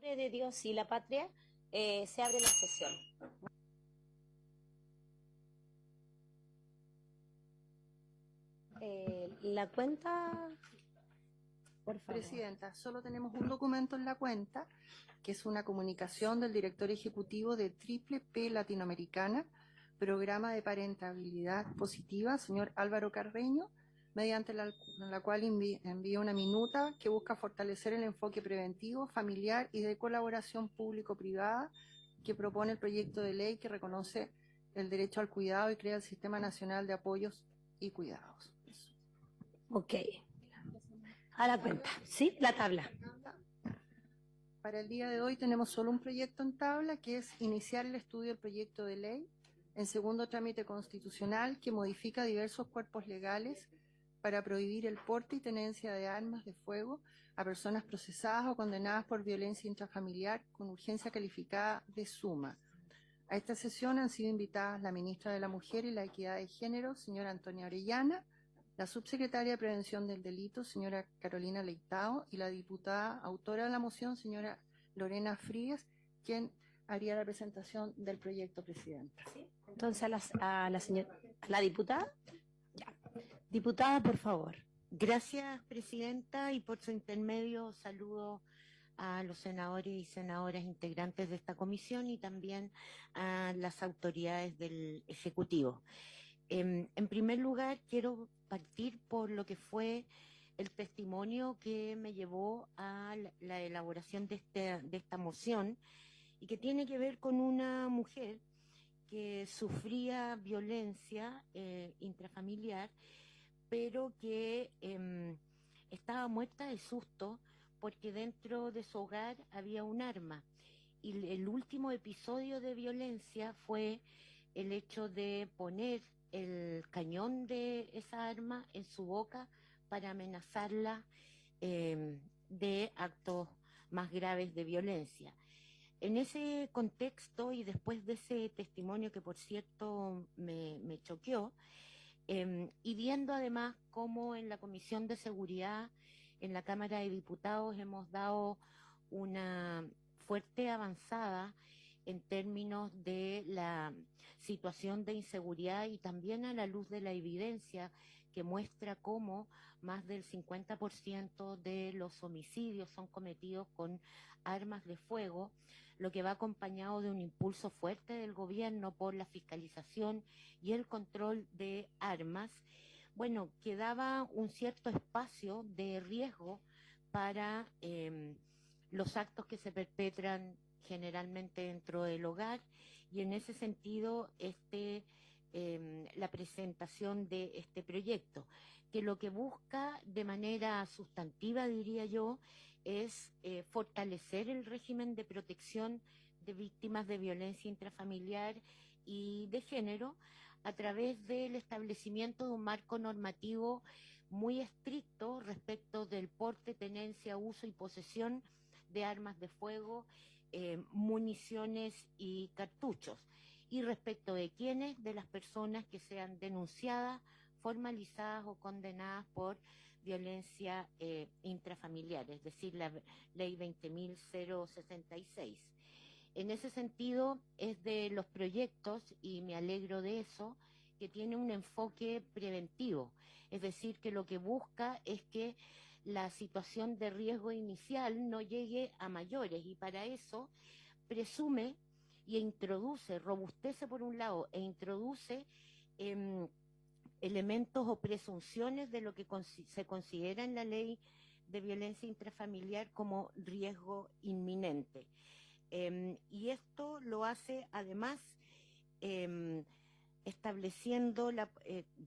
nombre de Dios y la patria, se abre la sesión. La cuenta, por favor. Presidenta, solo tenemos un documento en la cuenta, que es una comunicación del director ejecutivo de Triple P Latinoamericana, Programa de Parentabilidad Positiva, señor Álvaro Carreño, mediante la cual envía una minuta que busca fortalecer el enfoque preventivo, familiar y de colaboración público-privada que propone el proyecto de ley que reconoce el derecho al cuidado y crea el Sistema Nacional de Apoyos y Cuidados. Ok. A la cuenta, ¿sí? La tabla. Para el día de hoy tenemos solo un proyecto en tabla, que es iniciar el estudio del proyecto de ley en segundo trámite constitucional que modifica diversos cuerpos legales para prohibir el porte y tenencia de armas de fuego a personas procesadas o condenadas por violencia intrafamiliar con urgencia calificada de suma. A esta sesión han sido invitadas la ministra de la Mujer y la Equidad de Género, señora Antonia Orellana, la subsecretaria de Prevención del Delito, señora Carolina Leitao, y la diputada autora de la moción, señora Lorena Frías, quien haría la presentación del proyecto, presidenta. ¿Sí? Entonces, a la diputada. Ya. Diputada, por favor. Gracias, presidenta, y por su intermedio saludo a los senadores y senadoras integrantes de esta comisión y también a las autoridades del Ejecutivo. En primer lugar, quiero partir por lo que fue el testimonio que me llevó a la elaboración de esta moción y que tiene que ver con una mujer que sufría violencia intrafamiliar, pero que estaba muerta de susto porque dentro de su hogar había un arma. Y el último episodio de violencia fue el hecho de poner el cañón de esa arma en su boca para amenazarla de actos más graves de violencia. En ese contexto y después de ese testimonio que por cierto me choqueó, y viendo además cómo en la Comisión de Seguridad en la Cámara de Diputados hemos dado una fuerte avanzada en términos de la situación de inseguridad y también a la luz de la evidencia que muestra cómo más del 50% de los homicidios son cometidos con armas de fuego, lo que va acompañado de un impulso fuerte del gobierno por la fiscalización y el control de armas. Bueno, quedaba un cierto espacio de riesgo para los actos que se perpetran generalmente dentro del hogar, y en ese sentido la presentación de este proyecto, que lo que busca de manera sustantiva, diría yo, es fortalecer el régimen de protección de víctimas de violencia intrafamiliar y de género a través del establecimiento de un marco normativo muy estricto respecto del porte, tenencia, uso y posesión de armas de fuego, municiones y cartuchos. Y respecto de quiénes, de las personas que sean denunciadas, formalizadas o condenadas por violencia intrafamiliar, es decir, la ley 20.066. En ese sentido, es de los proyectos, y me alegro de eso, que tiene un enfoque preventivo, es decir, que lo que busca es que la situación de riesgo inicial no llegue a mayores, y para eso presume y introduce, robustece por un lado e introduce elementos o presunciones de lo que se considera en la ley de violencia intrafamiliar como riesgo inminente. Y esto lo hace además estableciendo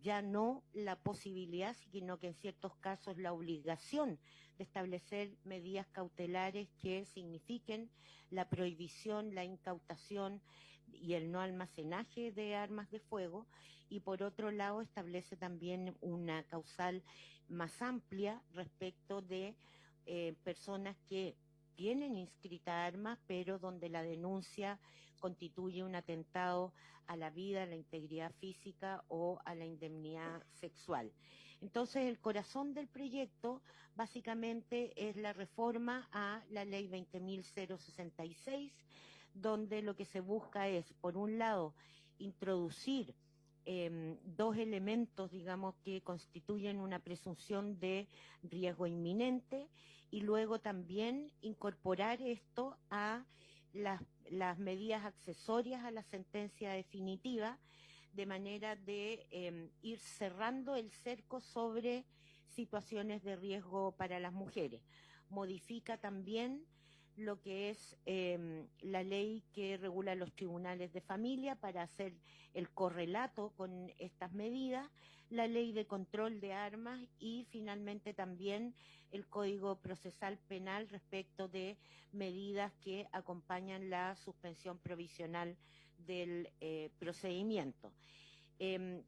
ya no la posibilidad, sino que en ciertos casos la obligación de establecer medidas cautelares que signifiquen la prohibición, la incautación y el no almacenaje de armas de fuego, y por otro lado establece también una causal más amplia respecto de personas que tienen inscrita armas, pero donde la denuncia constituye un atentado a la vida, a la integridad física o a la indemnidad sexual. Entonces, el corazón del proyecto básicamente es la reforma a la ley 20.066, donde lo que se busca es, por un lado, introducir dos elementos, digamos, que constituyen una presunción de riesgo inminente, y luego también incorporar esto a las medidas accesorias a la sentencia definitiva, de manera de ir cerrando el cerco sobre situaciones de riesgo para las mujeres. Modifica también lo que es la ley que regula los tribunales de familia para hacer el correlato con estas medidas, la ley de control de armas y finalmente también el Código Procesal Penal respecto de medidas que acompañan la suspensión provisional del procedimiento.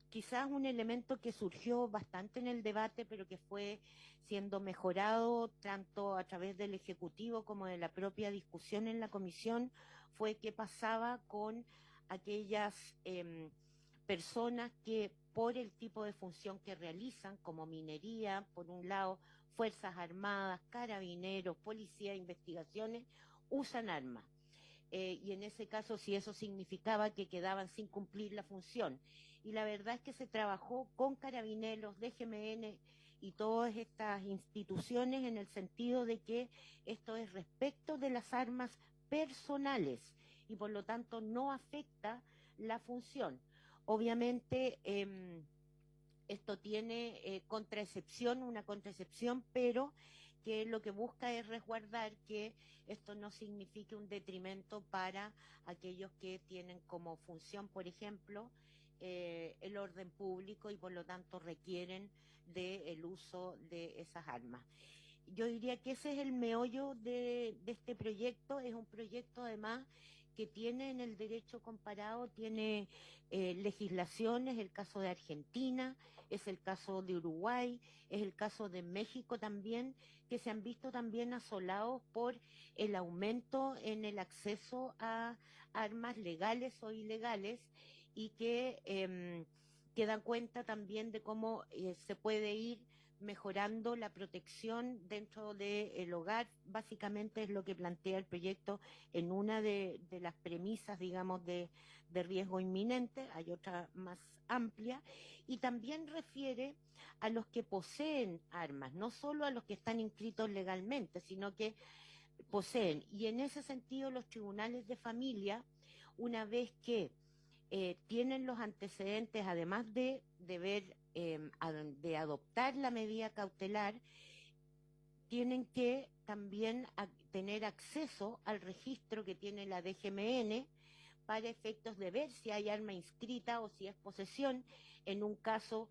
Quizás un elemento que surgió bastante en el debate, pero que fue siendo mejorado tanto a través del Ejecutivo como de la propia discusión en la comisión, fue qué pasaba con aquellas personas que por el tipo de función que realizan, como minería, por un lado, Fuerzas Armadas, Carabineros, Policía, Investigaciones, usan armas. Y en ese caso, si eso significaba que quedaban sin cumplir la función. Y la verdad es que se trabajó con Carabineros, DGMN y todas estas instituciones en el sentido de que esto es respecto de las armas personales y por lo tanto no afecta la función. Obviamente esto tiene una contraexcepción, pero que lo que busca es resguardar que esto no signifique un detrimento para aquellos que tienen como función, por ejemplo, el orden público y por lo tanto requieren del uso de esas armas. Yo diría que ese es el meollo de este proyecto. Es un proyecto además que tiene en el derecho comparado, tiene legislaciones, el caso de Argentina, es el caso de Uruguay, es el caso de México también, que se han visto también asolados por el aumento en el acceso a armas legales o ilegales y que dan cuenta también de cómo se puede ir mejorando la protección dentro del hogar. Básicamente es lo que plantea el proyecto en una de las premisas, digamos, de riesgo inminente. Hay otra más amplia y también refiere a los que poseen armas, no solo a los que están inscritos legalmente, sino que poseen. Y en ese sentido los tribunales de familia, una vez que tienen los antecedentes, además de de adoptar la medida cautelar, tienen que también tener acceso al registro que tiene la DGMN para efectos de ver si hay arma inscrita o si es posesión. En un caso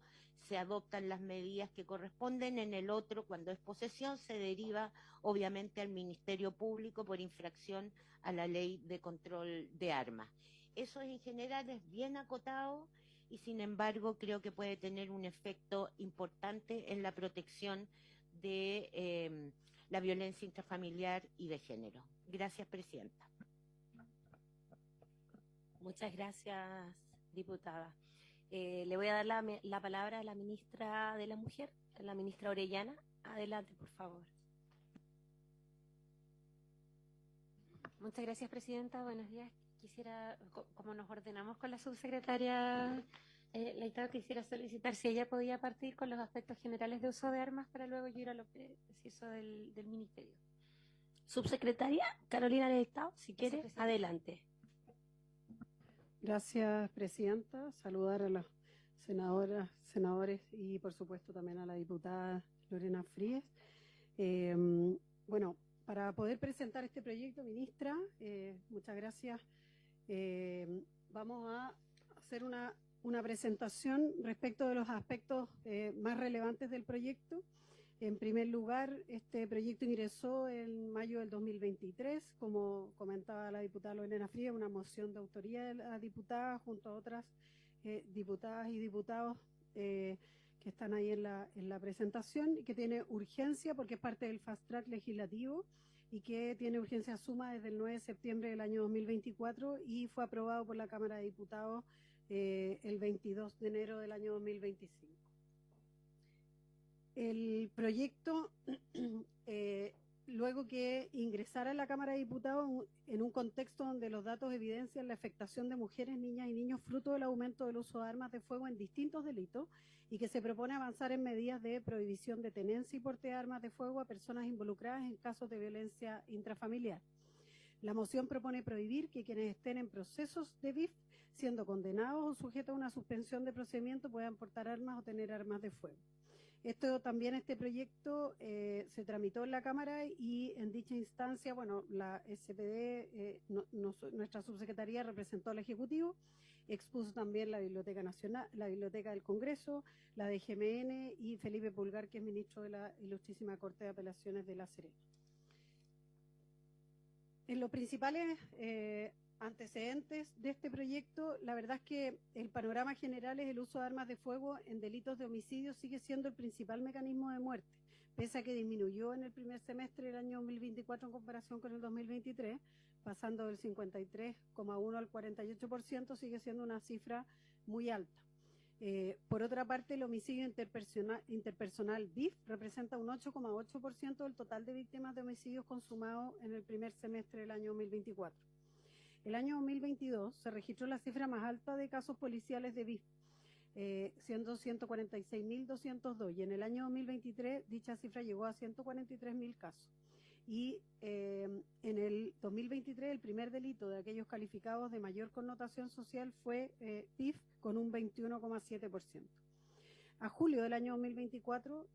se adoptan las medidas que corresponden, en el otro, cuando es posesión, se deriva obviamente al Ministerio Público por infracción a la ley de control de armas. Eso en general es bien acotado y sin embargo creo que puede tener un efecto importante en la protección de la violencia intrafamiliar y de género. Gracias, Presidenta. Muchas gracias, diputada. Le voy a dar la palabra a la ministra de la Mujer, a la ministra Orellana. Adelante, por favor. Muchas gracias, Presidenta. Buenos días. Quisiera, como nos ordenamos con la subsecretaria Leitao, quisiera solicitar si ella podía partir con los aspectos generales de uso de armas para luego ir a lo preciso del Ministerio. Subsecretaria Carolina Leitao, si quiere, adelante. Gracias, Presidenta. Saludar a las senadoras, senadores y, por supuesto, también a la diputada Lorena Fríes. Bueno, para poder presentar este proyecto, ministra, muchas gracias. Vamos a hacer una presentación respecto de los aspectos más relevantes del proyecto. En primer lugar, este proyecto ingresó en mayo del 2023, como comentaba la diputada Lorena Frías, una moción de autoría de la diputada junto a otras diputadas y diputados que están ahí en la presentación y que tiene urgencia porque es parte del fast track legislativo y que tiene urgencia suma desde el 9 de septiembre del año 2024 y fue aprobado por la Cámara de Diputados el 22 de enero del año 2025. El proyecto, luego que ingresara a la Cámara de Diputados en un contexto donde los datos evidencian la afectación de mujeres, niñas y niños fruto del aumento del uso de armas de fuego en distintos delitos y que se propone avanzar en medidas de prohibición de tenencia y porte de armas de fuego a personas involucradas en casos de violencia intrafamiliar. La moción propone prohibir que quienes estén en procesos de BIF, siendo condenados o sujetos a una suspensión de procedimiento, puedan portar armas o tener armas de fuego. Este proyecto se tramitó en la Cámara y en dicha instancia, bueno, la SPD, nuestra subsecretaría representó al Ejecutivo, expuso también la Biblioteca Nacional, la Biblioteca del Congreso, la DGMN y Felipe Pulgar, que es ministro de la Ilustrísima Corte de Apelaciones de La Serena. En los principales antecedentes de este proyecto, la verdad es que el panorama general es el uso de armas de fuego en delitos de homicidio sigue siendo el principal mecanismo de muerte, pese a que disminuyó en el primer semestre del año 2024 en comparación con el 2023, pasando del 53,1 al 48%, sigue siendo una cifra muy alta. Por otra parte, el homicidio interpersonal BIF representa un 8,8% del total de víctimas de homicidios consumados en el primer semestre del año 2024. El año 2022 se registró la cifra más alta de casos policiales de BIF, siendo 146.202, y en el año 2023 dicha cifra llegó a 143.000 casos. Y en el 2023 el primer delito de aquellos calificados de mayor connotación social fue BIF con un 21,7%. A julio del año 2024,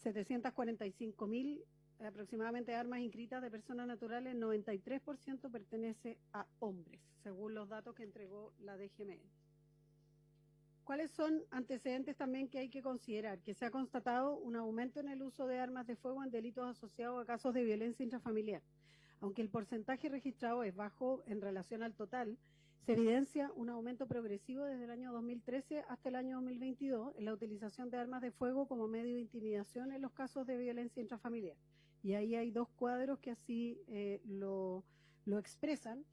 745.000 aproximadamente armas inscritas de personas naturales, 93% pertenece a hombres, según los datos que entregó la DGMN. ¿Cuáles son antecedentes también que hay que considerar? Que se ha constatado un aumento en el uso de armas de fuego en delitos asociados a casos de violencia intrafamiliar. Aunque el porcentaje registrado es bajo en relación al total, se evidencia un aumento progresivo desde el año 2013 hasta el año 2022 en la utilización de armas de fuego como medio de intimidación en los casos de violencia intrafamiliar. Y ahí hay dos cuadros que así lo expresan,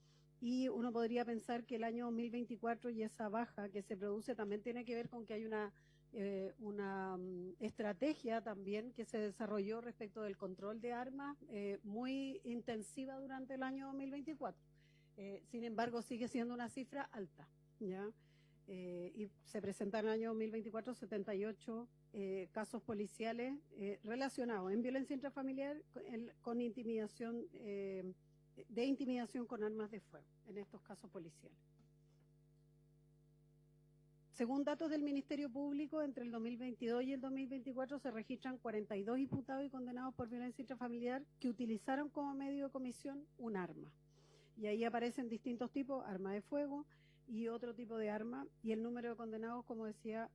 y uno podría pensar que el año 2024 y esa baja que se produce también tiene que ver con que hay una estrategia también que se desarrolló respecto del control de armas muy intensiva durante el año 2024. Sin embargo, sigue siendo una cifra alta, ¿ya? Y se presentaron en el año 2024 78 casos policiales relacionados en violencia intrafamiliar con intimidación, de intimidación con armas de fuego, en estos casos policiales. Según datos del Ministerio Público, entre el 2022 y el 2024 se registran 42 imputados y condenados por violencia intrafamiliar que utilizaron como medio de comisión un arma. Y ahí aparecen distintos tipos, arma de fuego y otro tipo de arma, y el número de condenados, como decía,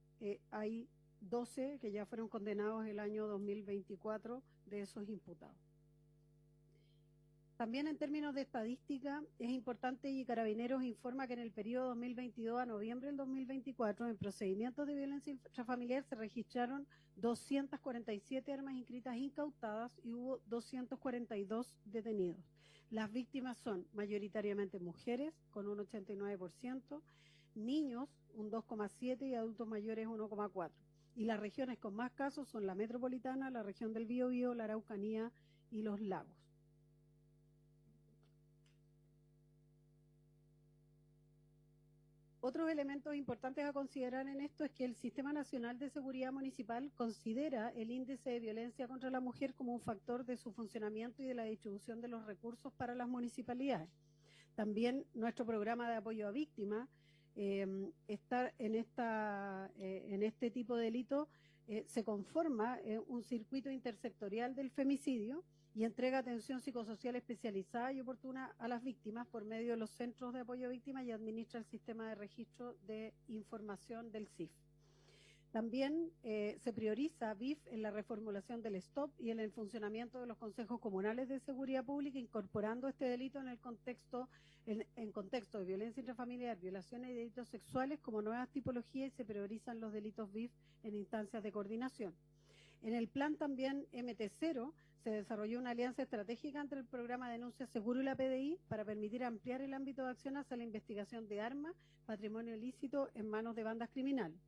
hay 12 que ya fueron condenados el año 2024 de esos imputados. También en términos de estadística es importante, y Carabineros informa que en el periodo 2022 a noviembre del 2024 en procedimientos de violencia intrafamiliar se registraron 247 armas inscritas incautadas y hubo 242 detenidos. Las víctimas son mayoritariamente mujeres, con un 89%, niños, un 2,7%, y adultos mayores, 1,4%. Y las regiones con más casos son la metropolitana, la región del Biobío, la Araucanía y los lagos. Otros elementos importantes a considerar en esto es que el Sistema Nacional de Seguridad Municipal considera el índice de violencia contra la mujer como un factor de su funcionamiento y de la distribución de los recursos para las municipalidades. También nuestro programa de apoyo a víctimas está en este tipo de delito, se conforma un circuito intersectorial del femicidio y entrega atención psicosocial especializada y oportuna a las víctimas por medio de los centros de apoyo a víctimas, y administra el sistema de registro de información del CIF. También se prioriza BIF en la reformulación del STOP y en el funcionamiento de los consejos comunales de seguridad pública, incorporando este delito en el contexto de violencia intrafamiliar, violaciones y delitos sexuales como nuevas tipologías, y se priorizan los delitos BIF en instancias de coordinación. En el plan también MT0 se desarrolló una alianza estratégica entre el programa de denuncia seguro y la PDI para permitir ampliar el ámbito de acción hacia la investigación de armas, patrimonio ilícito en manos de bandas criminales.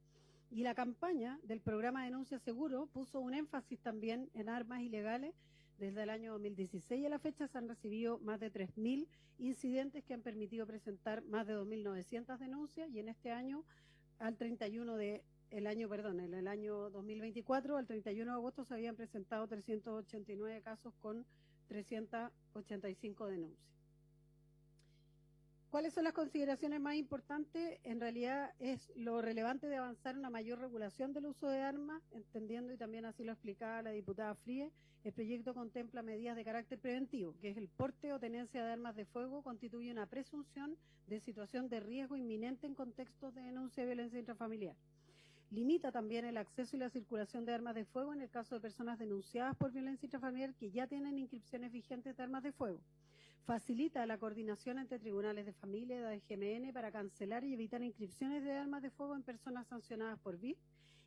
Y la campaña del programa de denuncia seguro puso un énfasis también en armas ilegales. Desde el año 2016 a la fecha se han recibido más de 3.000 incidentes que han permitido presentar más de 2.900 denuncias, y en este año, en el año 2024, al 31 de agosto, se habían presentado 389 casos con 385 denuncias. ¿Cuáles son las consideraciones más importantes? En realidad es lo relevante de avanzar en una mayor regulación del uso de armas, entendiendo, y también así lo explicaba la diputada Fríe, el proyecto contempla medidas de carácter preventivo, que es el porte o tenencia de armas de fuego constituye una presunción de situación de riesgo inminente en contextos de denuncia de violencia intrafamiliar. Limita también el acceso y la circulación de armas de fuego en el caso de personas denunciadas por violencia intrafamiliar que ya tienen inscripciones vigentes de armas de fuego. Facilita la coordinación entre tribunales de familia y de GMN para cancelar y evitar inscripciones de armas de fuego en personas sancionadas por VIP,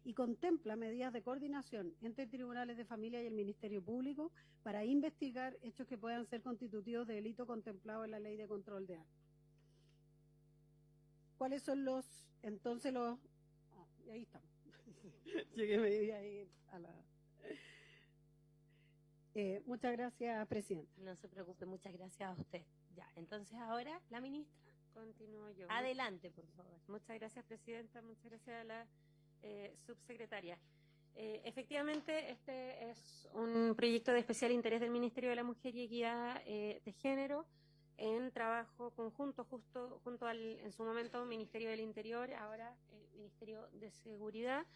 y contempla medidas de coordinación entre tribunales de familia y el Ministerio Público para investigar hechos que puedan ser constitutivos de delito contemplado en la Ley de Control de Armas. ¿Cuáles son y ahí estamos. Llegué medio ahí a la... muchas gracias, Presidenta. No se preocupe, muchas gracias a usted. Ya, entonces ahora la ministra. Continúo yo. Adelante, por favor. Muchas gracias, Presidenta. Muchas gracias a la subsecretaria. Efectivamente, este es un proyecto de especial interés del Ministerio de la Mujer y Equidad de Género, en trabajo conjunto junto al, en su momento, Ministerio del Interior, ahora Ministerio de Seguridad.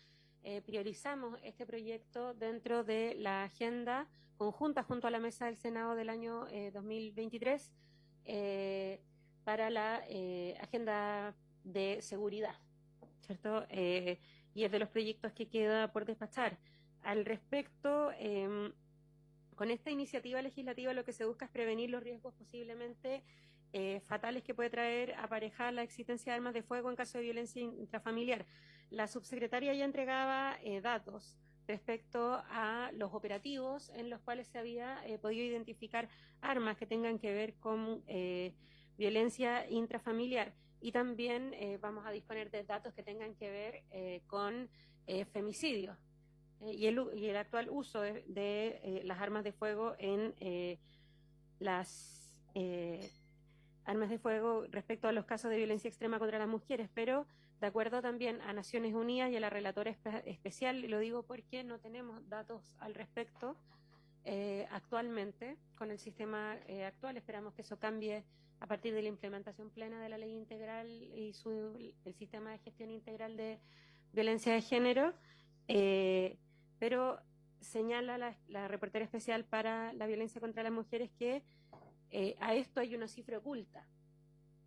Priorizamos este proyecto dentro de la agenda conjunta junto a la mesa del Senado del año 2023 para la agenda de seguridad, ¿cierto? Y es de los proyectos que queda por despachar. Al respecto, con esta iniciativa legislativa lo que se busca es prevenir los riesgos posiblemente fatales que puede traer aparejar la existencia de armas de fuego en caso de violencia intrafamiliar. La subsecretaria ya entregaba datos respecto a los operativos en los cuales se había podido identificar armas que tengan que ver con violencia intrafamiliar, y también vamos a disponer de datos que tengan que ver con femicidios y el actual uso de las armas de fuego en las armas de fuego respecto a los casos de violencia extrema contra las mujeres, pero de acuerdo también a Naciones Unidas y a la relatora especial, lo digo porque no tenemos datos al respecto actualmente con el sistema actual. Esperamos que eso cambie a partir de la implementación plena de la ley integral y el sistema de gestión integral de violencia de género, pero señala la reportera especial para la violencia contra las mujeres que a esto hay una cifra oculta,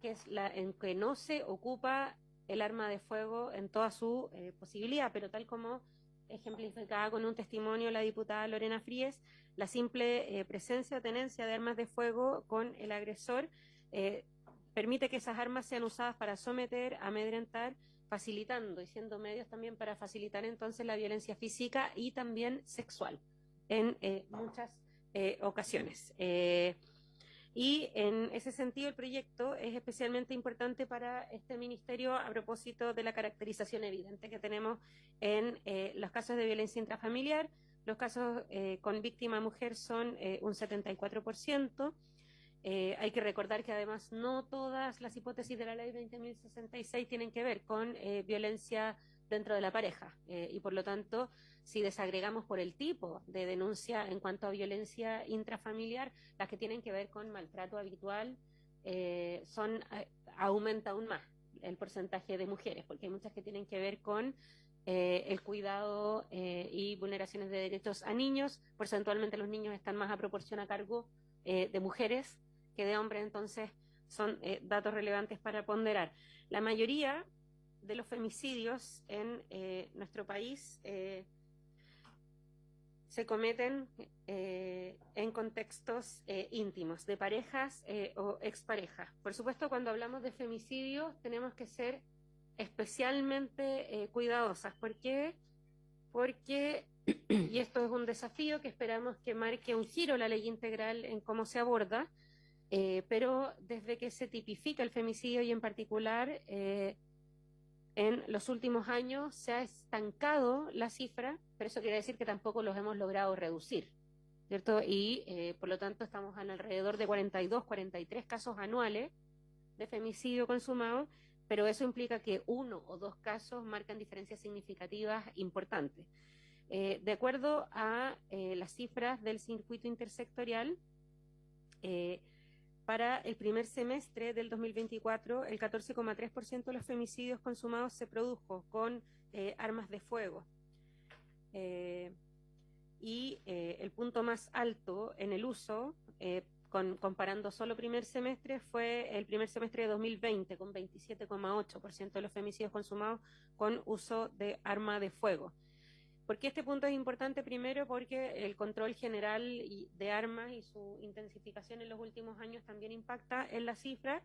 que es la en que no se ocupa el arma de fuego en toda su posibilidad, pero tal como ejemplificada con un testimonio la diputada Lorena Fríes, la simple presencia o tenencia de armas de fuego con el agresor permite que esas armas sean usadas para someter, amedrentar, facilitando y siendo medios también para facilitar entonces la violencia física y también sexual en muchas ocasiones. Y en ese sentido el proyecto es especialmente importante para este ministerio a propósito de la caracterización evidente que tenemos en los casos de violencia intrafamiliar. Los casos con víctima mujer son un 74%. Hay que recordar que además no todas las hipótesis de la ley 20.066 tienen que ver con violencia dentro de la pareja y por lo tanto si desagregamos por el tipo de denuncia en cuanto a violencia intrafamiliar, las que tienen que ver con maltrato habitual aumenta aún más el porcentaje de mujeres, porque hay muchas que tienen que ver con el cuidado y vulneraciones de derechos a niños. Porcentualmente los niños están más a proporción a cargo de mujeres que de hombres, entonces son datos relevantes para ponderar. La mayoría de los femicidios en nuestro país se cometen en contextos íntimos, de parejas o exparejas. Por supuesto, cuando hablamos de femicidios tenemos que ser especialmente cuidadosas. ¿Por qué? Porque y esto es un desafío que esperamos que marque un giro la ley integral en cómo se aborda, pero desde que se tipifica el femicidio y en particular en los últimos años se ha estancado la cifra, pero eso quiere decir que tampoco los hemos logrado reducir, ¿cierto? Y por lo tanto estamos en alrededor de 42, 43 casos anuales de femicidio consumado, pero eso implica que 1 o 2 casos marcan diferencias significativas importantes. De acuerdo a las cifras del circuito intersectorial, para el primer semestre del 2024, el 14,3% de los femicidios consumados se produjo con armas de fuego. Y el punto más alto en el uso, comparando solo primer semestre, fue el primer semestre de 2020, con 27,8% de los femicidios consumados con uso de arma de fuego. ¿Por qué este punto es importante? Primero, porque el control general de armas y su intensificación en los últimos años también impacta en la cifra,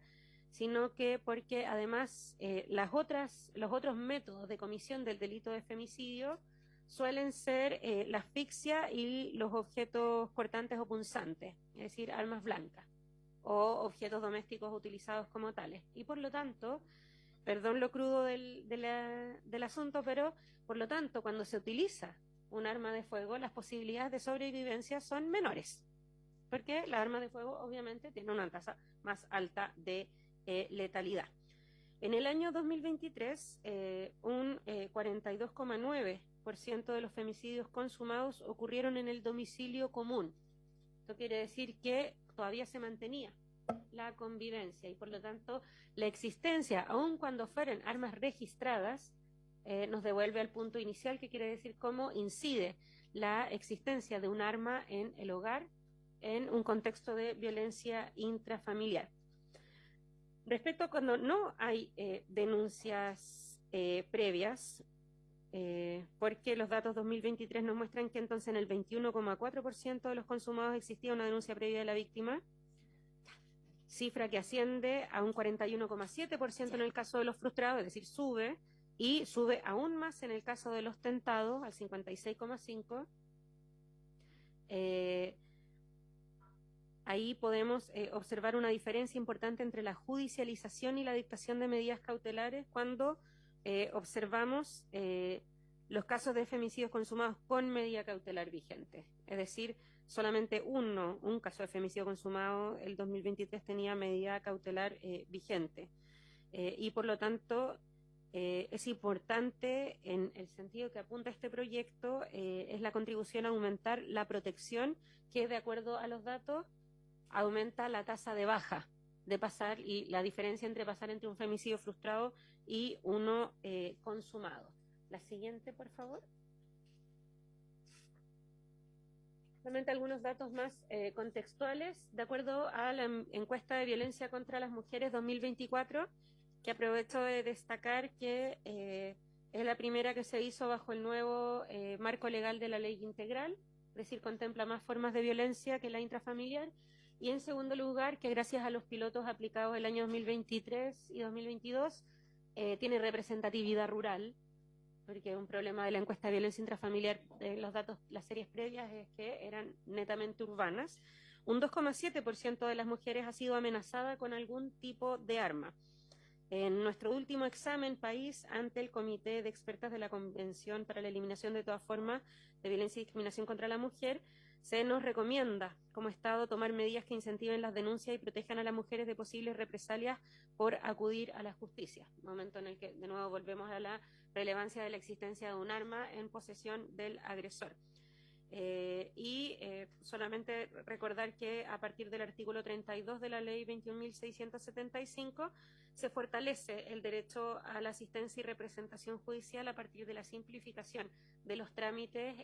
sino que porque además los otros métodos de comisión del delito de femicidio suelen ser la asfixia y los objetos cortantes o punzantes, es decir, armas blancas o objetos domésticos utilizados como tales. Y por lo tanto, perdón lo crudo del asunto, pero por lo tanto, cuando se utiliza un arma de fuego, las posibilidades de sobrevivencia son menores, porque la arma de fuego obviamente tiene una tasa más alta de letalidad. En el año 2023, un 42,9% de los femicidios consumados ocurrieron en el domicilio común. Esto quiere decir que todavía se mantenía la convivencia y por lo tanto la existencia, aun cuando fueran armas registradas, nos devuelve al punto inicial, que quiere decir cómo incide la existencia de un arma en el hogar en un contexto de violencia intrafamiliar. Respecto a cuando no hay denuncias previas, porque los datos 2023 nos muestran que entonces en el 21,4% de los consumados existía una denuncia previa de la víctima, cifra que asciende a un 41,7% en el caso de los frustrados, es decir, sube, y sube aún más en el caso de los tentados, al 56,5%. Ahí podemos observar una diferencia importante entre la judicialización y la dictación de medidas cautelares cuando observamos los casos de femicidios consumados con medida cautelar vigente. Es decir, solamente un caso de femicidio consumado el 2023 tenía medida cautelar vigente. Y por lo tanto, es importante en el sentido que apunta este proyecto, es la contribución a aumentar la protección que, de acuerdo a los datos, aumenta la tasa de baja de pasar y la diferencia entre pasar entre un femicidio frustrado y uno consumado. La siguiente, por favor. Solamente algunos datos más contextuales. De acuerdo a la encuesta de violencia contra las mujeres 2024, que aprovecho de destacar que es la primera que se hizo bajo el nuevo marco legal de la ley integral, es decir, contempla más formas de violencia que la intrafamiliar. Y en segundo lugar, que gracias a los pilotos aplicados el año 2023 y 2022, tiene representatividad rural, porque un problema de la encuesta de violencia intrafamiliar, los datos, las series previas, es que eran netamente urbanas. Un 2,7% de las mujeres ha sido amenazada con algún tipo de arma. En nuestro último examen país ante el Comité de Expertas de la Convención para la Eliminación de todas formas de violencia y discriminación contra la mujer, se nos recomienda como Estado tomar medidas que incentiven las denuncias y protejan a las mujeres de posibles represalias por acudir a la justicia. Momento en el que de nuevo volvemos a la relevancia de la existencia de un arma en posesión del agresor. Solamente recordar que a partir del artículo 32 de la ley 21.675 se fortalece el derecho a la asistencia y representación judicial a partir de la simplificación de los trámites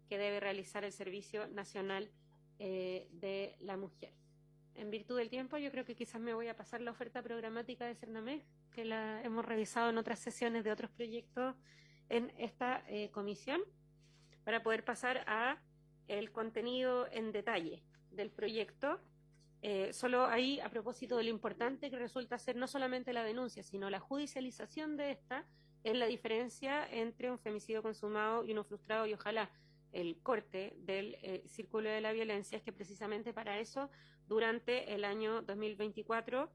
que debe realizar el Servicio Nacional de la Mujer. En virtud del tiempo, yo creo que quizás me voy a pasar la oferta programática de Cernamec, que la hemos revisado en otras sesiones de otros proyectos en esta comisión, para poder pasar a el contenido en detalle del proyecto. Solo ahí, a propósito de lo importante que resulta ser no solamente la denuncia, sino la judicialización de esta, en la diferencia entre un femicidio consumado y uno frustrado, y ojalá el corte del círculo de la violencia. Es que precisamente para eso, durante el año 2024,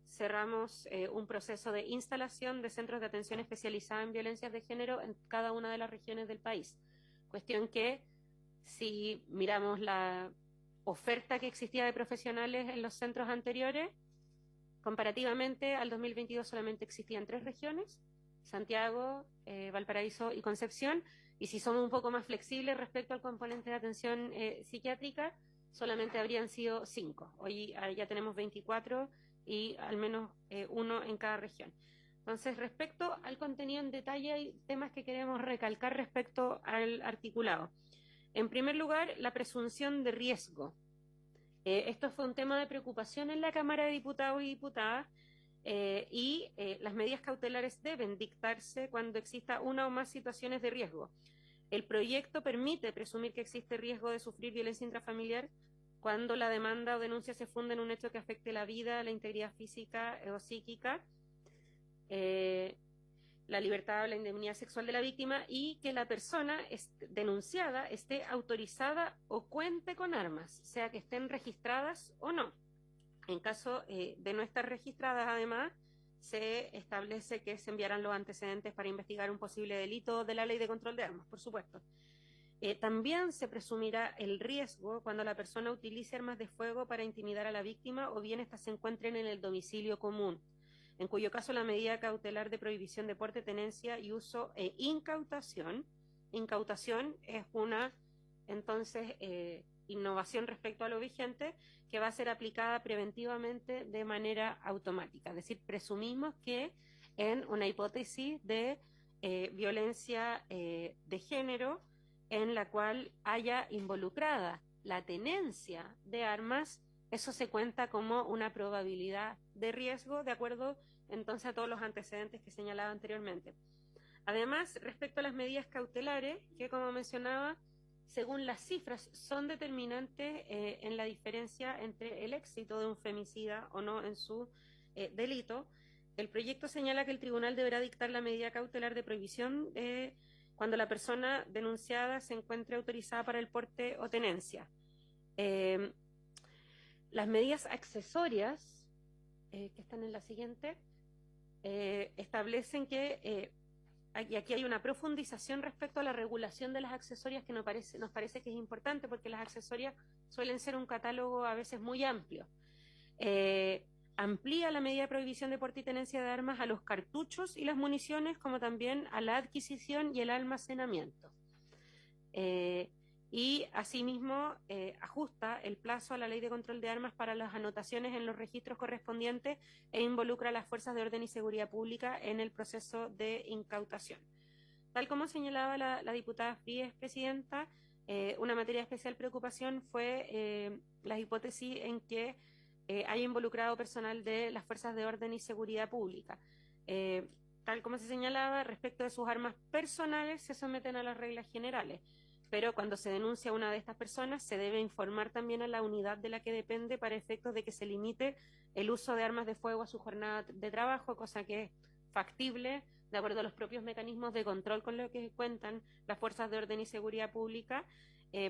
cerramos un proceso de instalación de centros de atención especializada en violencias de género en cada una de las regiones del país. Cuestión que, si miramos la oferta que existía de profesionales en los centros anteriores, comparativamente al 2022 solamente existían 3 regiones, Santiago, Valparaíso y Concepción, y si somos un poco más flexibles respecto al componente de atención psiquiátrica, solamente habrían sido 5. Hoy ya tenemos 24 y al menos 1 en cada región. Entonces, respecto al contenido en detalle, hay temas que queremos recalcar respecto al articulado. En primer lugar, la presunción de riesgo. Esto fue un tema de preocupación en la Cámara de Diputados y Diputadas, y las medidas cautelares deben dictarse cuando exista una o más situaciones de riesgo. El proyecto permite presumir que existe riesgo de sufrir violencia intrafamiliar cuando la demanda o denuncia se funda en un hecho que afecte la vida, la integridad física o psíquica, la libertad o la indemnidad sexual de la víctima, y que la persona denunciada esté autorizada o cuente con armas, sea que estén registradas o no. En caso de no estar registradas, además, se establece que se enviarán los antecedentes para investigar un posible delito de la Ley de Control de Armas, por supuesto. También se presumirá el riesgo cuando la persona utilice armas de fuego para intimidar a la víctima o bien éstas se encuentren en el domicilio común, en cuyo caso la medida cautelar de prohibición de porte, tenencia y uso e incautación es una, entonces, innovación respecto a lo vigente, que va a ser aplicada preventivamente de manera automática. Es decir, presumimos que en una hipótesis de violencia de género en la cual haya involucrada la tenencia de armas, eso se cuenta como una probabilidad de riesgo, de acuerdo entonces a todos los antecedentes que señalaba anteriormente. Además, respecto a las medidas cautelares, que como mencionaba, según las cifras, son determinantes en la diferencia entre el éxito de un femicida o no en su delito, el proyecto señala que el tribunal deberá dictar la medida cautelar de prohibición cuando la persona denunciada se encuentre autorizada para el porte o tenencia. Las medidas accesorias, que están en la siguiente, establecen que, y aquí hay una profundización respecto a la regulación de las accesorias que nos parece que es importante, porque las accesorias suelen ser un catálogo a veces muy amplio. Amplía la medida de prohibición de porte y tenencia de armas a los cartuchos y las municiones, como también a la adquisición y el almacenamiento. Y asimismo ajusta el plazo a la Ley de Control de Armas para las anotaciones en los registros correspondientes e involucra a las fuerzas de orden y seguridad pública en el proceso de incautación. Tal como señalaba la diputada Fríes, presidenta, una materia de especial preocupación fue las hipótesis en que haya involucrado personal de las fuerzas de orden y seguridad pública. Tal como se señalaba, respecto de sus armas personales se someten a las reglas generales, pero cuando se denuncia a una de estas personas se debe informar también a la unidad de la que depende para efectos de que se limite el uso de armas de fuego a su jornada de trabajo, cosa que es factible de acuerdo a los propios mecanismos de control con los que cuentan las fuerzas de orden y seguridad pública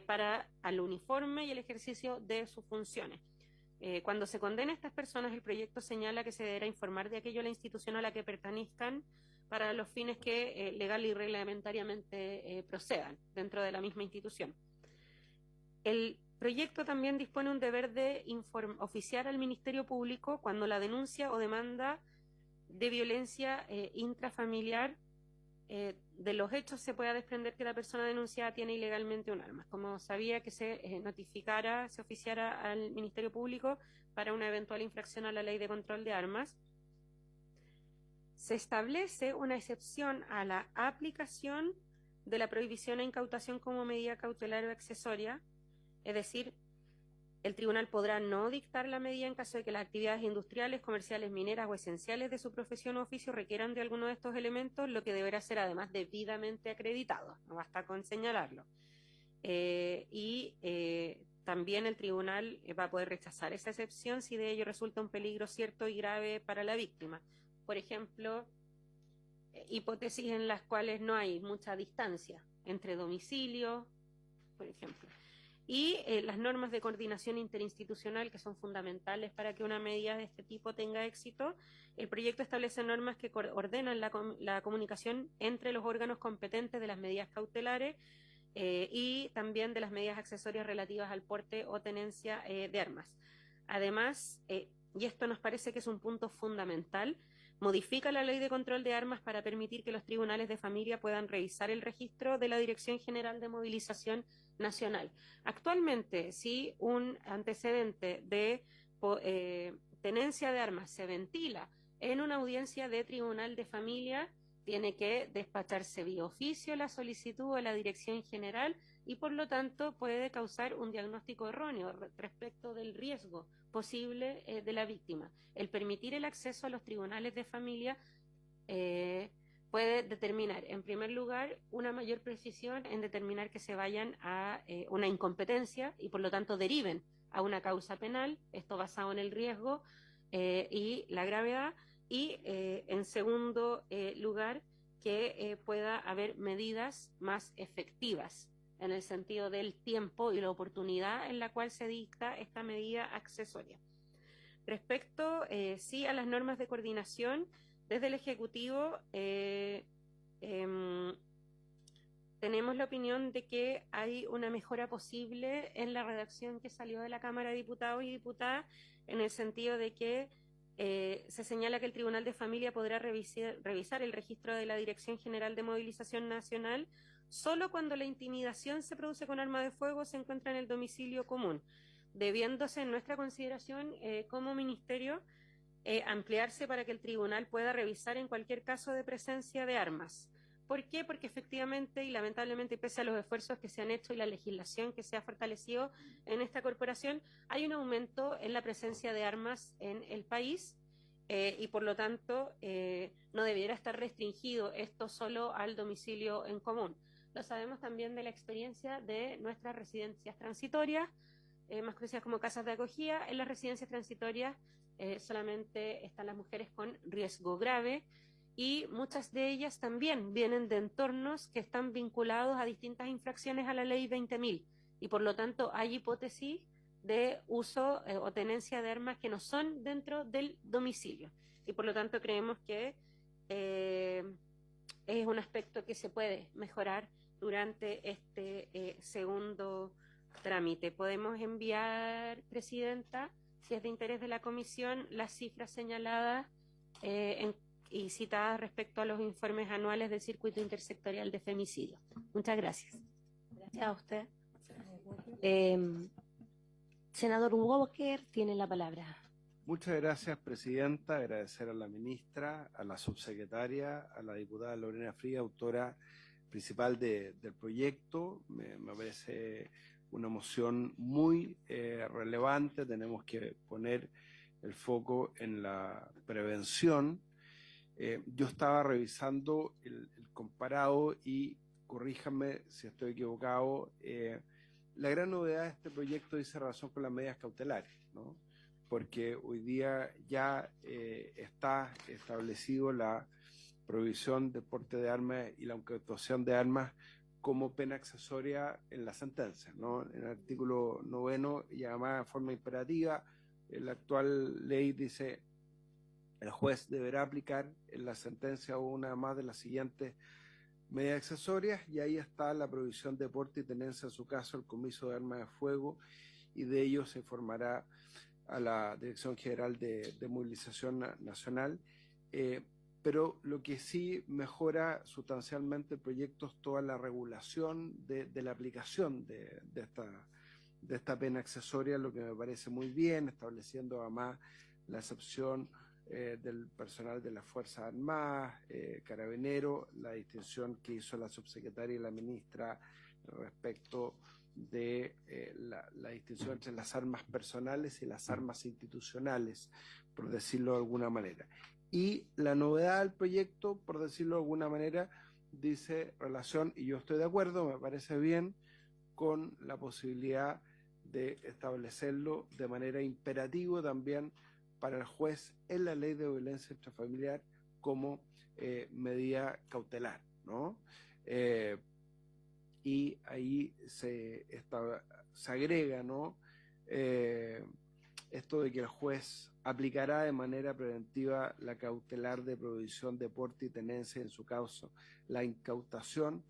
para el uniforme y el ejercicio de sus funciones. Cuando se condena a estas personas, el proyecto señala que se deberá informar de aquello a la institución a la que pertenezcan para los fines que legal y reglamentariamente procedan dentro de la misma institución. El proyecto también dispone un deber de oficiar al Ministerio Público cuando la denuncia o demanda de violencia intrafamiliar de los hechos se pueda desprender que la persona denunciada tiene ilegalmente un arma. Como sabía que se notificara, se oficiara al Ministerio Público para una eventual infracción a la Ley de Control de Armas. Se establece una excepción a la aplicación de la prohibición e incautación como medida cautelar o accesoria, es decir, el tribunal podrá no dictar la medida en caso de que las actividades industriales, comerciales, mineras o esenciales de su profesión o oficio requieran de alguno de estos elementos, lo que deberá ser además debidamente acreditado, no basta con señalarlo. También el tribunal va a poder rechazar esa excepción si de ello resulta un peligro cierto y grave para la víctima. Por ejemplo, hipótesis en las cuales no hay mucha distancia entre domicilio, por ejemplo. Y las normas de coordinación interinstitucional, que son fundamentales para que una medida de este tipo tenga éxito. El proyecto establece normas que ordenan la comunicación entre los órganos competentes de las medidas cautelares y también de las medidas accesorias relativas al porte o tenencia de armas. Además, y esto nos parece que es un punto fundamental, modifica la Ley de Control de Armas para permitir que los tribunales de familia puedan revisar el registro de la Dirección General de Movilización Nacional. Actualmente, si un antecedente de tenencia de armas se ventila en una audiencia de tribunal de familia, tiene que despacharse vía oficio la solicitud a la Dirección General y por lo tanto puede causar un diagnóstico erróneo respecto del riesgo posible de la víctima. El permitir el acceso a los tribunales de familia puede determinar, en primer lugar, una mayor precisión en determinar que se vayan a una incompetencia y por lo tanto deriven a una causa penal, esto basado en el riesgo y la gravedad, y en segundo lugar, que pueda haber medidas más efectivas en el sentido del tiempo y la oportunidad en la cual se dicta esta medida accesoria. Respecto, sí, a las normas de coordinación, desde el Ejecutivo tenemos la opinión de que hay una mejora posible en la redacción que salió de la Cámara de Diputados y Diputadas, en el sentido de que se señala que el Tribunal de Familia podrá revisar el registro de la Dirección General de Movilización Nacional solo cuando la intimidación se produce con arma de fuego o se encuentra en el domicilio común, debiéndose en nuestra consideración como Ministerio ampliarse para que el tribunal pueda revisar en cualquier caso de presencia de armas. ¿Por qué? Porque efectivamente y lamentablemente, pese a los esfuerzos que se han hecho y la legislación que se ha fortalecido en esta corporación, hay un aumento en la presencia de armas en el país y por lo tanto no debiera estar restringido esto solo al domicilio en común. Lo sabemos también de la experiencia de nuestras residencias transitorias, más conocidas como casas de acogida. En las residencias transitorias solamente están las mujeres con riesgo grave y muchas de ellas también vienen de entornos que están vinculados a distintas infracciones a la ley 20.000 y por lo tanto hay hipótesis de uso o tenencia de armas que no son dentro del domicilio y por lo tanto creemos que es un aspecto que se puede mejorar durante este segundo trámite. Podemos enviar, Presidenta, si es de interés de la Comisión, las cifras señaladas y citadas respecto a los informes anuales del Circuito Intersectorial de Femicidio. Muchas gracias. Gracias a usted. Senador Walker tiene la palabra. Muchas gracias, Presidenta. Agradecer a la ministra, a la subsecretaria, a la diputada Lorena Fría, autora principal del proyecto. Me parece una moción muy relevante. Tenemos que poner el foco en la prevención. Yo estaba revisando el comparado y corríjanme si estoy equivocado. La gran novedad de este proyecto dice relación con las medidas cautelares, ¿no? Porque hoy día ya está establecido la prohibición de porte de armas y la incautación de armas como pena accesoria en la sentencia, ¿no? En el artículo 9 y además de forma imperativa, la actual ley dice el juez deberá aplicar en la sentencia una más de las siguientes medidas accesorias y ahí está la prohibición de porte y tenencia, en su caso, el comiso de armas de fuego y de ello se informará a la Dirección General de Movilización Nacional. Pero lo que sí mejora sustancialmente el proyecto es toda la regulación de la aplicación de esta pena accesoria, lo que me parece muy bien, estableciendo además la excepción del personal de las Fuerzas Armadas, Carabineros, la distinción que hizo la subsecretaria y la ministra respecto de la distinción entre las armas personales y las armas institucionales, por decirlo de alguna manera. Y la novedad del proyecto, por decirlo de alguna manera, dice relación, y yo estoy de acuerdo, me parece bien, con la posibilidad de establecerlo de manera imperativa también para el juez en la ley de violencia intrafamiliar como medida cautelar, ¿no? Y ahí se agrega, ¿no? Esto de que el juez aplicará de manera preventiva la cautelar de prohibición de porte y tenencia, en su caso la incautación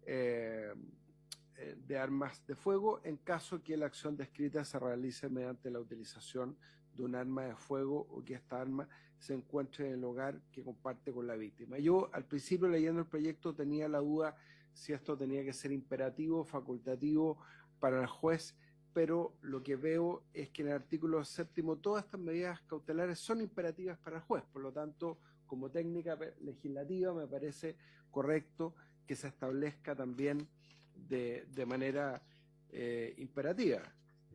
de armas de fuego, en caso que la acción descrita se realice mediante la utilización de un arma de fuego o que esta arma se encuentre en el hogar que comparte con la víctima. Yo al principio, leyendo el proyecto, tenía la duda si esto tenía que ser imperativo, facultativo para el juez, pero lo que veo es que en el artículo 7º todas estas medidas cautelares son imperativas para el juez. Por lo tanto, como técnica legislativa me parece correcto que se establezca también de manera imperativa.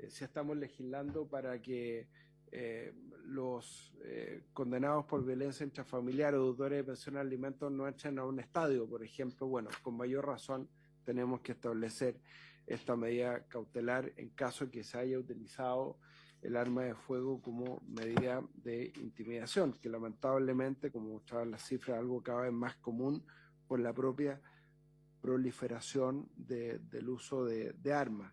Si estamos legislando para que los condenados por violencia intrafamiliar o deudores de pensión de alimentos no echen a un estadio, por ejemplo, bueno, con mayor razón tenemos que establecer esta medida cautelar en caso que se haya utilizado el arma de fuego como medida de intimidación, que lamentablemente, como mostraban las cifras, algo cada vez más común por la propia proliferación del uso de armas.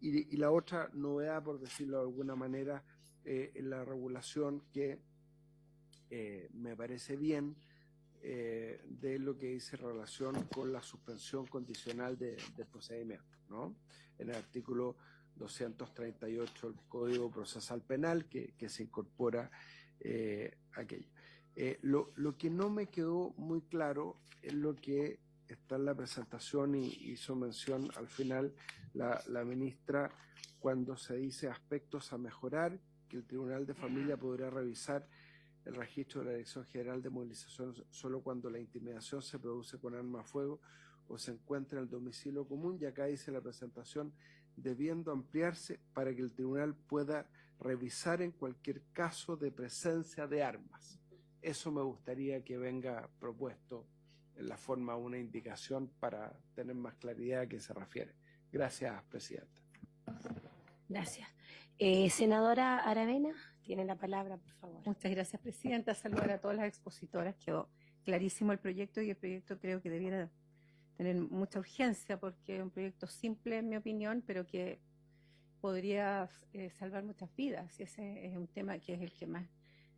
Y la otra novedad, por decirlo de alguna manera, en la regulación que me parece bien de lo que dice en relación con la suspensión condicional del procedimiento, ¿no? En el artículo 238 del Código Procesal Penal que se incorpora aquello. Lo que no me quedó muy claro es lo que está en la presentación y hizo mención al final la ministra cuando se dice aspectos a mejorar, que el Tribunal de Familia podrá revisar el registro de la Dirección General de Movilización solo cuando la intimidación se produce con arma a fuego o se encuentra en el domicilio común, y acá dice la presentación, debiendo ampliarse para que el tribunal pueda revisar en cualquier caso de presencia de armas. Eso me gustaría que venga propuesto en la forma de una indicación para tener más claridad a qué se refiere. Gracias, Presidenta. Gracias. Senadora Aravena, tiene la palabra, por favor. Muchas gracias, Presidenta. Saludar a todas las expositoras. Quedó clarísimo el proyecto y el proyecto creo que debiera tener mucha urgencia porque es un proyecto simple, en mi opinión, pero que podría salvar muchas vidas. Y ese es un tema que es el que más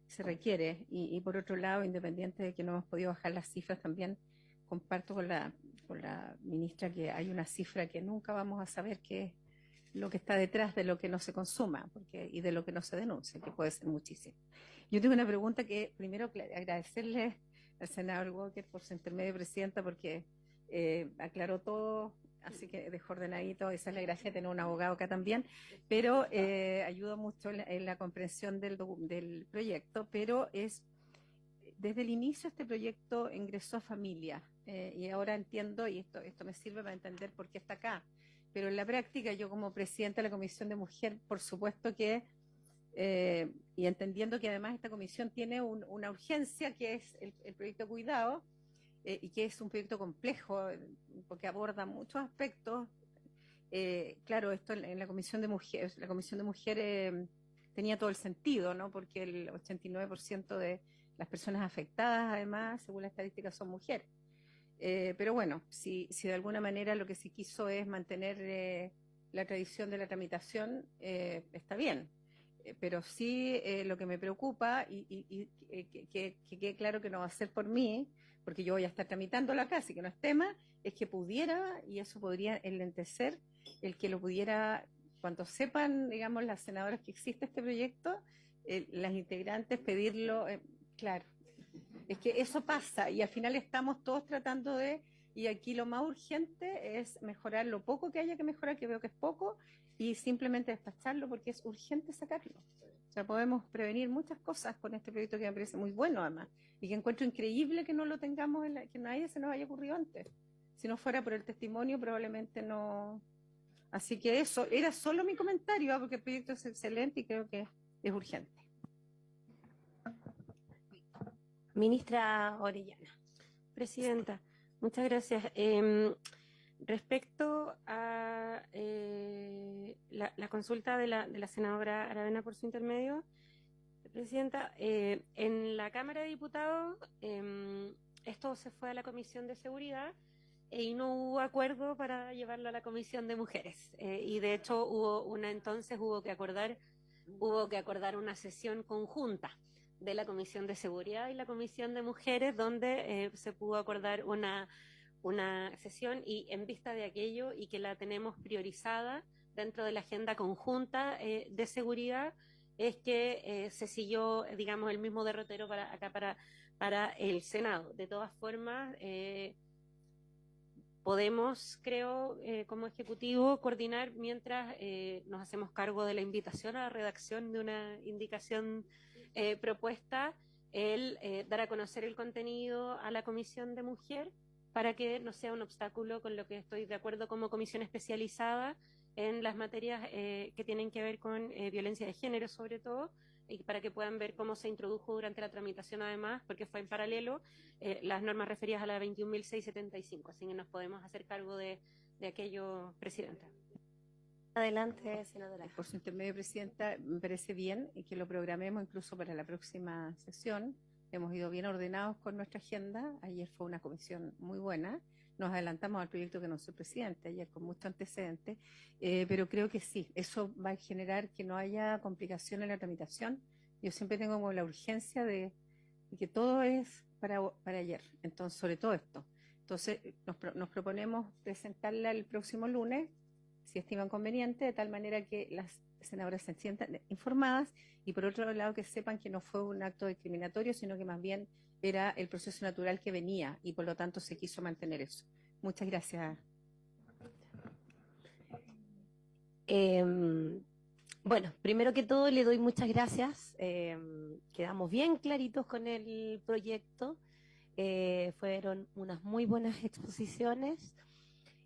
se requiere. Y por otro lado, independiente de que no hemos podido bajar las cifras, también comparto con la ministra que hay una cifra que nunca vamos a saber qué es lo que está detrás de lo que no se consuma y de lo que no se denuncia, que puede ser muchísimo. Yo tengo una pregunta que primero agradecerle al senador Walker por su intermedio, Presidenta, porque aclaró todo, así que dejó ordenadito. Esa es la gracia de tener un abogado acá también, pero ayuda mucho en la comprensión del proyecto, pero desde el inicio este proyecto ingresó a familia y ahora entiendo, y esto me sirve para entender por qué está acá. Pero en la práctica, yo como presidenta de la Comisión de Mujer, por supuesto que, y entendiendo que además esta comisión tiene una urgencia, que es el proyecto de cuidado, y que es un proyecto complejo, porque aborda muchos aspectos. Claro, esto en la Comisión de Mujer tenía todo el sentido, ¿no? Porque el 89% de las personas afectadas, además, según la estadística, son mujeres. Pero bueno, si de alguna manera lo que se quiso es mantener la tradición de la tramitación, está bien. Pero sí lo que me preocupa, y que quede claro que no va a ser por mí, porque yo voy a estar tramitándolo acá, así que no es tema, es que pudiera, y eso podría enlentecer, el que lo pudiera, cuando sepan, digamos, las senadoras que existe este proyecto, las integrantes pedirlo, claro. Es que eso pasa y al final estamos todos tratando y aquí lo más urgente es mejorar lo poco que haya que mejorar, que veo que es poco, y simplemente despacharlo porque es urgente sacarlo. O sea, podemos prevenir muchas cosas con este proyecto que me parece muy bueno además, y que encuentro increíble que no lo tengamos, que nadie se nos haya ocurrido antes. Si no fuera por el testimonio, probablemente no. Así que eso, era solo mi comentario, porque el proyecto es excelente y creo que es urgente. Ministra Orellana. Presidenta, muchas gracias. Respecto a la consulta de la senadora Aravena por su intermedio, Presidenta, en la Cámara de Diputados esto se fue a la Comisión de Seguridad y no hubo acuerdo para llevarlo a la Comisión de Mujeres. Y de hecho hubo que acordar una sesión conjunta de la Comisión de Seguridad y la Comisión de Mujeres, donde se pudo acordar una sesión, y en vista de aquello y que la tenemos priorizada dentro de la agenda conjunta de seguridad, es que se siguió, digamos, el mismo derrotero para el Senado. De todas formas, podemos, creo, como Ejecutivo, coordinar mientras nos hacemos cargo de la invitación a la redacción de una indicación propuesta, el dar a conocer el contenido a la Comisión de Mujer, para que no sea un obstáculo, con lo que estoy de acuerdo como comisión especializada en las materias que tienen que ver con violencia de género, sobre todo, y para que puedan ver cómo se introdujo durante la tramitación, además, porque fue en paralelo, las normas referidas a la 21.675, así que nos podemos hacer cargo de aquello, Presidenta. Adelante, senadora. Por su intermedio, Presidenta, me parece bien que lo programemos incluso para la próxima sesión. Hemos ido bien ordenados con nuestra agenda. Ayer fue una comisión muy buena. Nos adelantamos al proyecto que nos hizo el presidente ayer con mucho antecedente, pero creo que sí, eso va a generar que no haya complicación en la tramitación. Yo siempre tengo como la urgencia de que todo es para ayer, entonces, sobre todo esto. Entonces, nos proponemos presentarla el próximo lunes, si estiman conveniente, de tal manera que las senadoras se sientan informadas, y por otro lado que sepan que no fue un acto discriminatorio, sino que más bien era el proceso natural que venía, y por lo tanto se quiso mantener eso. Muchas gracias. Bueno, primero que todo le doy muchas gracias. Quedamos bien claritos con el proyecto. Fueron unas muy buenas exposiciones,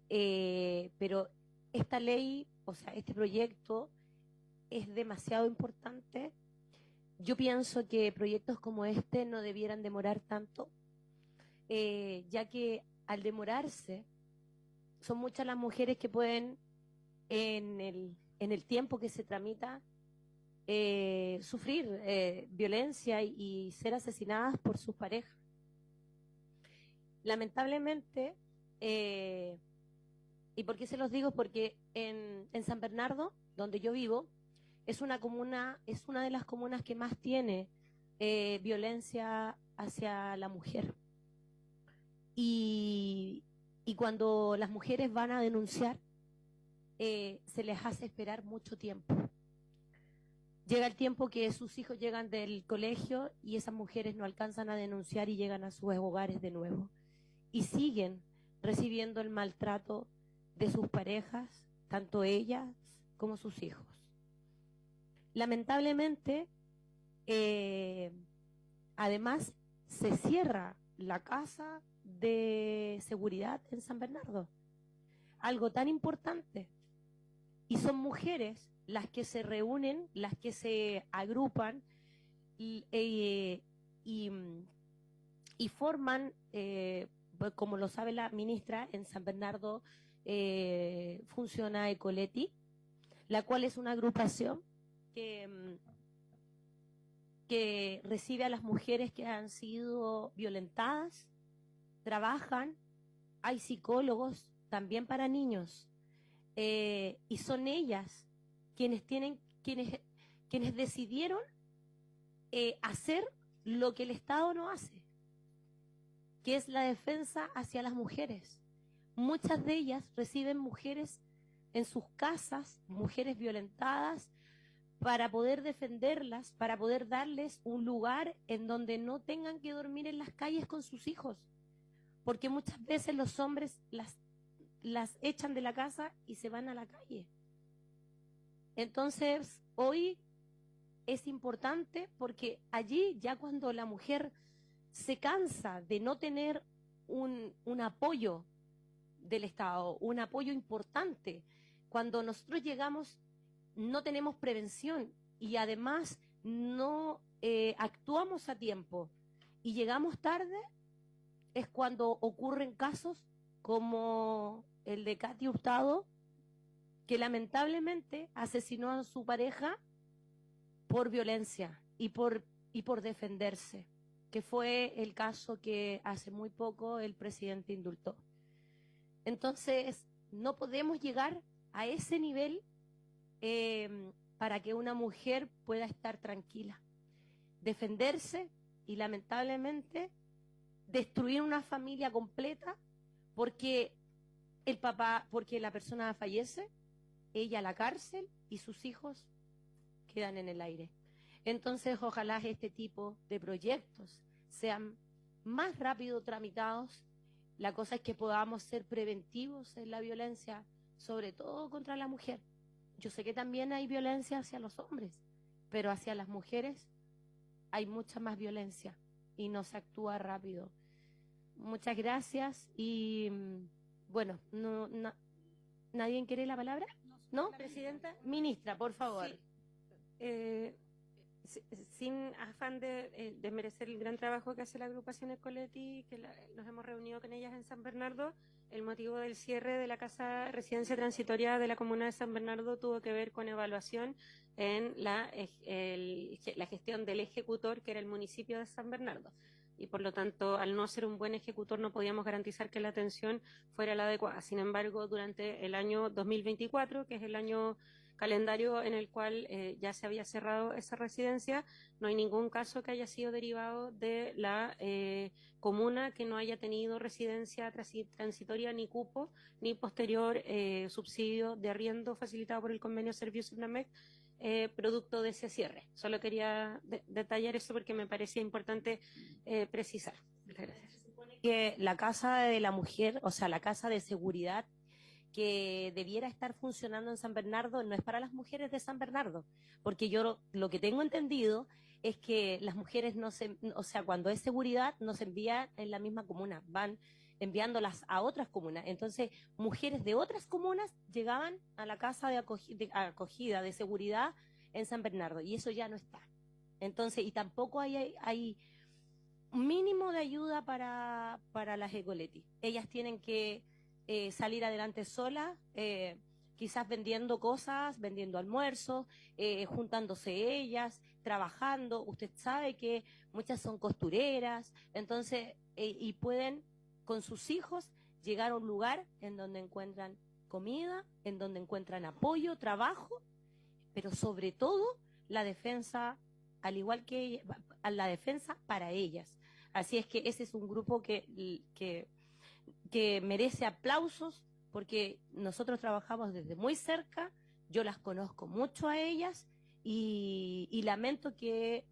pero esta ley, o sea, este proyecto es demasiado importante. Yo pienso que proyectos como este no debieran demorar tanto, ya que al demorarse son muchas las mujeres que pueden en el tiempo que se tramita sufrir violencia y ser asesinadas por sus parejas. Lamentablemente, ¿y por qué se los digo? Porque en San Bernardo, donde yo vivo, es una de las comunas que más tiene violencia hacia la mujer. Y cuando las mujeres van a denunciar, se les hace esperar mucho tiempo. Llega el tiempo que sus hijos llegan del colegio y esas mujeres no alcanzan a denunciar y llegan a sus hogares de nuevo. Y siguen recibiendo el maltrato de sus parejas, tanto ellas como sus hijos. Lamentablemente, además, se cierra la casa de seguridad en San Bernardo. Algo tan importante. Y son mujeres las que se reúnen, las que se agrupan y forman, como lo sabe la ministra, en San Bernardo funciona Ecoleti, la cual es una agrupación que recibe a las mujeres que han sido violentadas, trabajan, hay psicólogos también para niños, y son ellas quienes decidieron hacer lo que el Estado no hace, que es la defensa hacia las mujeres. Muchas de ellas reciben mujeres en sus casas, mujeres violentadas, para poder defenderlas, para poder darles un lugar en donde no tengan que dormir en las calles con sus hijos, porque muchas veces los hombres las echan de la casa y se van a la calle. Entonces, hoy es importante porque allí, ya cuando la mujer se cansa de no tener un apoyo del Estado, un apoyo importante, cuando nosotros llegamos no tenemos prevención y además no actuamos a tiempo y llegamos tarde, es cuando ocurren casos como el de Katy Hurtado, que lamentablemente asesinó a su pareja por violencia. y por defenderse, que fue el caso que hace muy poco el presidente indultó. Entonces, no podemos llegar a ese nivel para que una mujer pueda estar tranquila. Defenderse y lamentablemente destruir una familia completa porque porque la persona fallece, ella a la cárcel y sus hijos quedan en el aire. Entonces, ojalá este tipo de proyectos sean más rápido tramitados. La cosa es que podamos ser preventivos en la violencia, sobre todo contra la mujer. Yo sé que también hay violencia hacia los hombres, pero hacia las mujeres hay mucha más violencia y no se actúa rápido. Muchas gracias y bueno, ¿nadie quiere la palabra? ¿No, presidenta? Ministra, por favor. Sí. Sin afán de desmerecer el gran trabajo que hace la agrupación Ecoletti, nos hemos reunido con ellas en San Bernardo. El motivo del cierre de la casa residencia transitoria de la comuna de San Bernardo tuvo que ver con evaluación en la gestión del ejecutor, que era el municipio de San Bernardo. Y por lo tanto, al no ser un buen ejecutor, no podíamos garantizar que la atención fuera la adecuada. Sin embargo, durante el año 2024, que es el año calendario en el cual ya se había cerrado esa residencia, no hay ningún caso que haya sido derivado de la comuna que no haya tenido residencia transitoria, ni cupo, ni posterior subsidio de arriendo facilitado por el convenio Servicios Iblamec, producto de ese cierre. Solo quería detallar eso porque me parecía importante precisar. Muchas gracias. Que la casa de la mujer, o sea, la casa de seguridad que debiera estar funcionando en San Bernardo no es para las mujeres de San Bernardo, porque yo lo que tengo entendido es que las mujeres o sea, cuando es seguridad no se envía en la misma comuna, van enviándolas a otras comunas. Entonces, mujeres de otras comunas llegaban a la casa de acogida, de seguridad en San Bernardo, y eso ya no está. Entonces, y tampoco hay un mínimo de ayuda para las Ecoletti. Ellas tienen que salir adelante sola, quizás vendiendo cosas, vendiendo almuerzos, juntándose ellas, trabajando. Usted sabe que muchas son costureras, entonces, y pueden con sus hijos llegar a un lugar en donde encuentran comida, en donde encuentran apoyo, trabajo, pero sobre todo la defensa, al igual que la defensa para ellas. Así es que ese es un grupo que merece aplausos porque nosotros trabajamos desde muy cerca, yo las conozco mucho a ellas y lamento que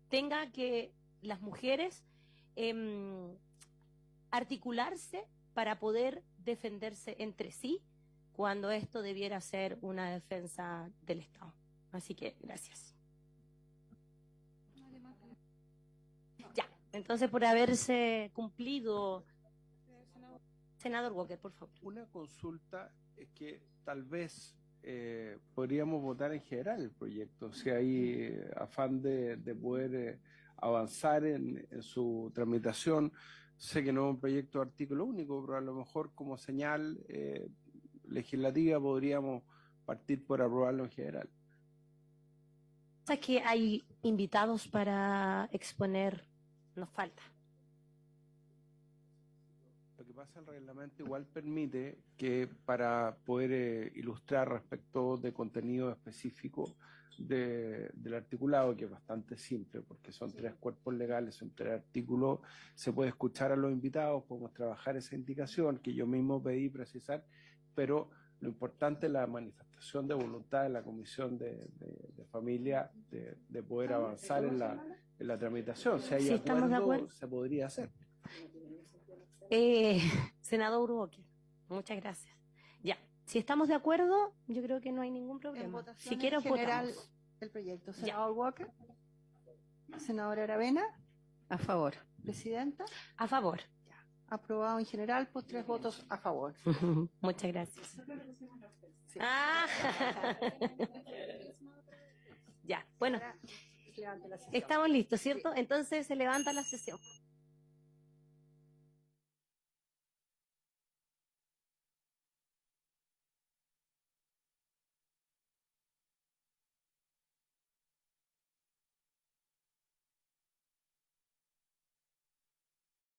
tenga que las mujeres articularse para poder defenderse entre sí cuando esto debiera ser una defensa del Estado. Así que gracias. Ya, entonces por haberse cumplido. Senador Walker, por favor. Una consulta es que tal vez podríamos votar en general el proyecto, si hay afán de poder avanzar en su tramitación. Sé que no es un proyecto de artículo único, pero a lo mejor como señal legislativa podríamos partir por aprobarlo en general. ¿Sabes que hay invitados para exponer? Nos falta. Lo que pasa, el reglamento igual permite que para poder ilustrar respecto de contenido específico del articulado, que es bastante simple, porque son 3 cuerpos legales, son 3 artículos, se puede escuchar a los invitados, podemos trabajar esa indicación que yo mismo pedí precisar, pero lo importante es la manifestación de voluntad de la Comisión de Familia de poder avanzar en la tramitación. Si hay Sí, estamos de acuerdo. se podría hacer. Senador Walker, muchas gracias. Ya, si estamos de acuerdo, yo creo que no hay ningún problema. Si quiero general votamos. el proyecto. Senador Walker. Senadora Aravena. A favor. Presidenta. A favor. Aprobado en general por 3 votos a favor. Muchas gracias. Sí. Ya, bueno, Ahora se levanta la sesión. estamos listos, ¿cierto? Entonces se levanta la sesión.